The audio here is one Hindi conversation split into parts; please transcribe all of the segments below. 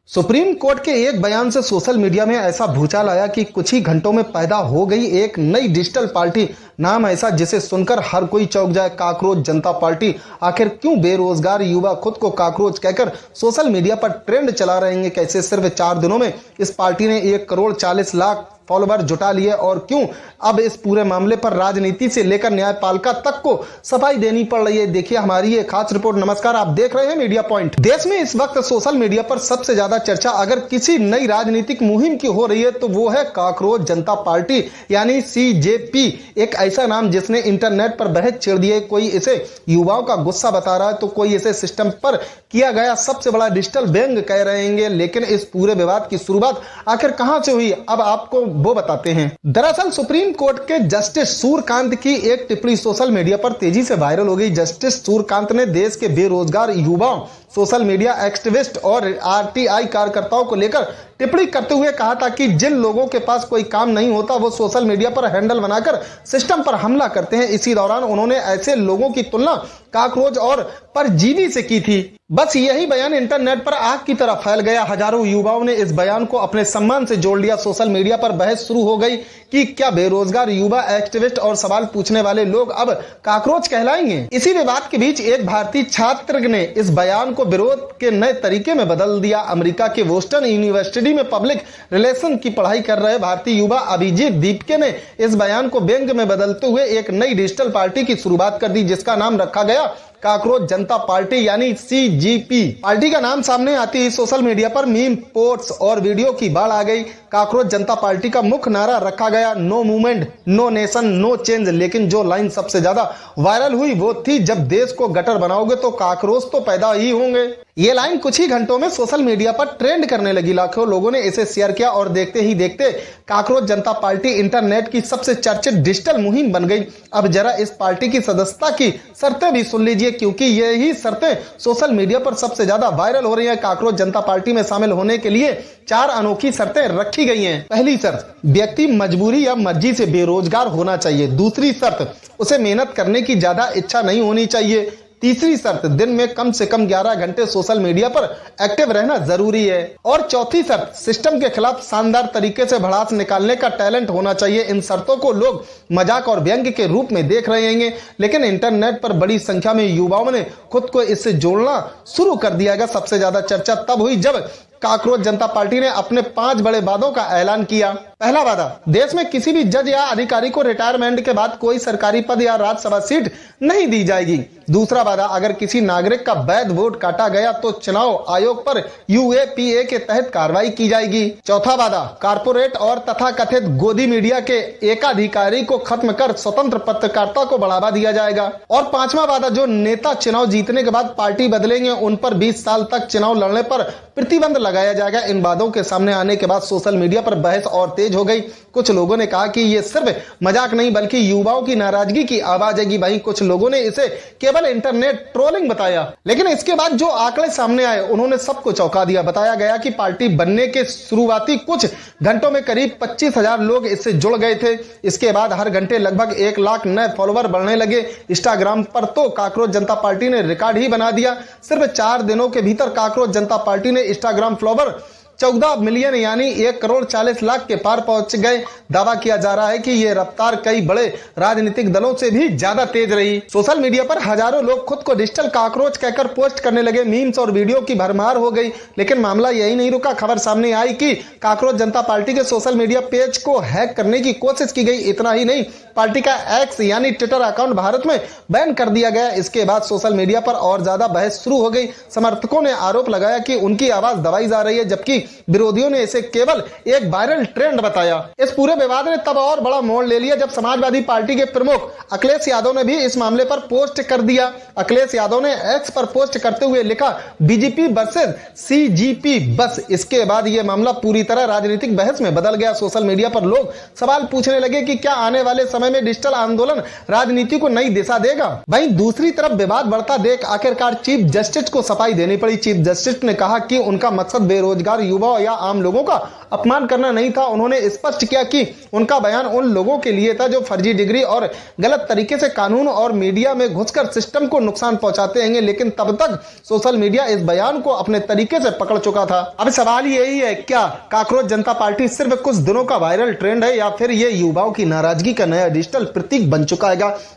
सुप्रीम कोर्ट के एक बयान से सोशल मीडिया में ऐसा भूचाल आया कि कुछ ही घंटों में पैदा हो गई एक नई डिजिटल पार्टी। नाम ऐसा जिसे सुनकर हर कोई चौंक जाए, काकरोच जनता पार्टी। आखिर क्यों बेरोजगार युवा खुद को काकरोच कहकर सोशल मीडिया पर ट्रेंड चला रहे हैं? कैसे सिर्फ 4 दिनों में इस पार्टी ने 1,40,00,000 फॉलोवर जुटा लिए और क्यों अब इस पूरे मामले पर राजनीति से लेकर न्यायपालिका तक को सफाई देनी पड़ रही है? देखिए हमारी ये खास रिपोर्ट। नमस्कार, आप देख रहे हैं मीडिया पॉइंट। देश में इस वक्त सोशल मीडिया पर सबसे ज्यादा चर्चा अगर किसी नई राजनीतिक मुहिम की हो रही है तो वो है काकरोच जनता पार्टी यानी CJP। एक ऐसा नाम जिसने इंटरनेट पर बहस छेड़ दी है। कोई इसे युवाओं का गुस्सा बता रहा है तो कोई इसे सिस्टम पर किया गया सबसे बड़ा डिजिटल व्यंग कह रहे हैं। लेकिन इस पूरे विवाद की शुरुआत आखिर कहां से हुई, अब आपको वो बताते हैं। दरअसल सुप्रीम कोर्ट के जस्टिस सूर्यकांत की एक टिप्पणी सोशल मीडिया पर तेजी से वायरल हो गई। जस्टिस सूर्यकांत ने देश के बेरोजगार युवाओं, सोशल मीडिया एक्टिविस्ट और RTI कार्यकर्ताओं को लेकर टिप्पणी करते हुए कहा था कि जिन लोगों के पास कोई काम नहीं होता वो सोशल मीडिया पर हैंडल बनाकर सिस्टम पर हमला करते हैं। इसी दौरान उन्होंने ऐसे लोगों की तुलना काकरोच और परजीवी से की थी। बस यही बयान इंटरनेट पर आग की तरह फैल गया। हजारों युवाओं ने इस बयान को अपने सम्मान से जोड़ लिया। सोशल मीडिया पर बहस शुरू हो गई कि क्या बेरोजगार युवा एक्टिविस्ट और सवाल पूछने वाले लोग अब काकरोच कहलाएंगे। इसी विवाद के बीच एक भारतीय छात्र ने इस बयान को विरोध के नए तरीके में बदल दिया। अमेरिका के बोस्टन यूनिवर्सिटी में पब्लिक रिलेशन की पढ़ाई कर रहे भारतीय युवा अभिजीत दीपके ने इस बयान को व्यंग में बदलते हुए एक नई डिजिटल पार्टी की शुरुआत कर दी जिसका नाम रखा गया काकरोच जनता पार्टी यानी CJP। पार्टी का नाम सामने आती ही सोशल मीडिया पर मीम, पोस्ट्स और वीडियो की बाढ़ आ गई। काकरोच जनता पार्टी का मुख्य नारा रखा गया no movement, no nation, no change. लेकिन जो लाइन सबसे ज्यादा वायरल हुई वो थी जब देश को गटर बनाओगे तो काकरोच तो पैदा ही होंगे। ये लाइन कुछ ही घंटों में सोशल मीडिया पर ट्रेंड करने लगी। लाखों लोगों ने इसे शेयर किया और देखते ही देखते काकरोच जनता पार्टी इंटरनेट की सबसे चर्चित डिजिटल मुहिम बन गई। अब जरा इस पार्टी की सदस्यता की शर्तें भी सुन लीजिए क्योंकि यही शर्तें सोशल मीडिया पर सबसे ज्यादा वायरल हो रही हैं। काकरोच जनता पार्टी में शामिल होने के लिए 4 अनोखी शर्तें रखी गई हैं। पहली शर्त, व्यक्ति मजबूरी या मर्जी से बेरोजगार होना चाहिए। दूसरी शर्त, उसे मेहनत करने की ज्यादा इच्छा नहीं होनी चाहिए। तीसरी शर्त, दिन में कम से कम 11 घंटे सोशल मीडिया पर एक्टिव रहना जरूरी है। और चौथी शर्त, सिस्टम के खिलाफ शानदार तरीके से भड़ास निकालने का टैलेंट होना चाहिए। इन शर्तों को लोग मजाक और व्यंग्य के रूप में देख रहे हैं लेकिन इंटरनेट पर बड़ी संख्या में युवाओं ने खुद को इससे जोड़ना शुरू कर दिया। सबसे ज्यादा चर्चा तब हुई जब काकरोच जनता पार्टी ने अपने 5 बड़े वादों का ऐलान किया। पहला वादा, देश में किसी भी जज या अधिकारी को रिटायरमेंट के बाद कोई सरकारी पद या राज्यसभा सीट नहीं दी जाएगी। दूसरा वादा, अगर किसी नागरिक का वैध वोट काटा गया तो चुनाव आयोग पर UAPA के तहत कार्रवाई की जाएगी। चौथा वादा, कारपोरेट और तथाकथित गोदी मीडिया के एकाधिकारी को खत्म कर स्वतंत्र पत्रकारिता को बढ़ावा दिया जाएगा। और पांचवा वादा, जो नेता चुनाव जीतने के बाद पार्टी बदलेंगे उन पर 20 साल तक चुनाव लड़ने पर प्रतिबंध लगाया जाएगा। इन बातों के सामने आने के बाद सोशल मीडिया पर बहस और तेज हो गई। कुछ लोगों ने कहा कि ये सिर्फ मजाक नहीं बल्कि युवाओं की नाराजगी की आवाज है। वहीं कुछ लोगों ने इसे केवल इंटरनेट ट्रोलिंग बताया। लेकिन इसके बाद जो आंकड़े सामने आए उन्होंने सबको चौंका दिया। बताया गया कि पार्टी बनने के शुरुआती कुछ घंटों में करीब 25,000 लोग इससे जुड़ गए थे। इसके बाद हर घंटे लगभग 1 लाख नए फॉलोवर बढ़ने लगे। इंस्टाग्राम पर तो काकरोच जनता पार्टी ने रिकॉर्ड ही बना दिया। सिर्फ 4 दिनों के भीतर काकरोच जनता पार्टी ने इंस्टाग्राम फॉलोवर 14 मिलियन यानी 1,40,00,000 के पार पहुंच गए। दावा किया जा रहा है कि यह रफ्तार कई बड़े राजनीतिक दलों से भी ज्यादा तेज रही। सोशल मीडिया पर हजारों लोग खुद को डिजिटल काकरोच कहकर पोस्ट करने लगे। मीम्स और वीडियो की भरमार हो गई। लेकिन मामला यही नहीं रुका। खबर सामने आई कि काकरोच जनता पार्टी के सोशल मीडिया पेज को हैक करने की कोशिश की गई। इतना ही नहीं, पार्टी का X यानी ट्विटर अकाउंट भारत में बैन कर दिया गया। इसके बाद सोशल मीडिया पर और ज्यादा बहस शुरू हो गई। समर्थकों ने आरोप लगाया कि उनकी आवाज दबाई जा रही है जबकि विरोधियों ने इसे केवल एक वायरल ट्रेंड बताया। इस पूरे विवाद ने तब और बड़ा मोड़ ले लिया जब समाजवादी पार्टी के प्रमुख अखिलेश यादव ने भी इस मामले पर पोस्ट कर दिया। अखिलेश यादव ने X पर पोस्ट करते हुए लिखा BJP वर्सेस CJP। बस इसके बाद यह मामला पूरी तरह राजनीतिक बहस में बदल गया। सोशल मीडिया पर लोग सवाल पूछने लगे कि क्या आने वाले समय में डिजिटल आंदोलन राजनीति को नई दिशा देगा। वहीं दूसरी तरफ विवाद बढ़ता देख आखिरकार चीफ जस्टिस को सफाई देनी पड़ी। चीफ जस्टिस ने कहा कि उनका मकसद बेरोजगार युवा या आम लोगों का अपमान करना नहीं था। उन्होंने स्पष्ट किया कि उनका बयान उन लोगों के लिए था जो फर्जी डिग्री और गलत तरीके से कानून और मीडिया में घुसकर सिस्टम को नुकसान पहुंचाते हैं, लेकिन तब तक सोशल मीडिया इस बयान को अपने तरीके से पकड़ चुका था। अब सवाल यही है, क्या काकरोच जनता पार्टी सिर्फ कुछ दिनों का वायरल ट्रेंड है या फिर ये युवाओं की नाराजगी का नया डिजिटल प्रतीक बन चुका है?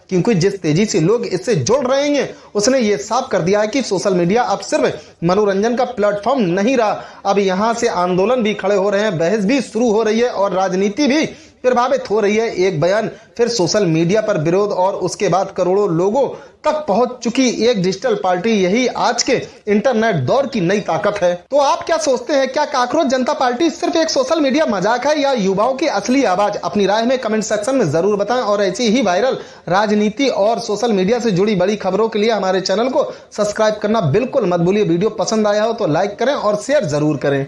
क्योंकि जिस तेजी से लोग इससे जुड़ रहे हैं उसने ये साफ कर दिया है कि सोशल मीडिया अब सिर्फ मनोरंजन का प्लेटफॉर्म नहीं रहा। अब यहाँ से आंदोलन भी खड़े हो रहे हैं, बहस भी शुरू हो रही है और राजनीति भी प्रभावित हो रही है। एक बयान फिर सोशल मीडिया पर विरोध और उसके बाद करोड़ों लोगों तक पहुंच चुकी एक डिजिटल पार्टी, यही आज के इंटरनेट दौर की नई ताकत है। तो आप क्या सोचते हैं, क्या काकरोच जनता पार्टी सिर्फ एक सोशल मीडिया मजाक है या युवाओं की असली आवाज? अपनी राय में कमेंट सेक्शन में जरूर बताएं और ऐसी ही वायरल राजनीति और सोशल मीडिया से जुड़ी बड़ी खबरों के लिए हमारे चैनल को सब्सक्राइब करना बिल्कुल मत भूलिए। वीडियो पसंद आया हो तो लाइक करें और शेयर जरूर करें।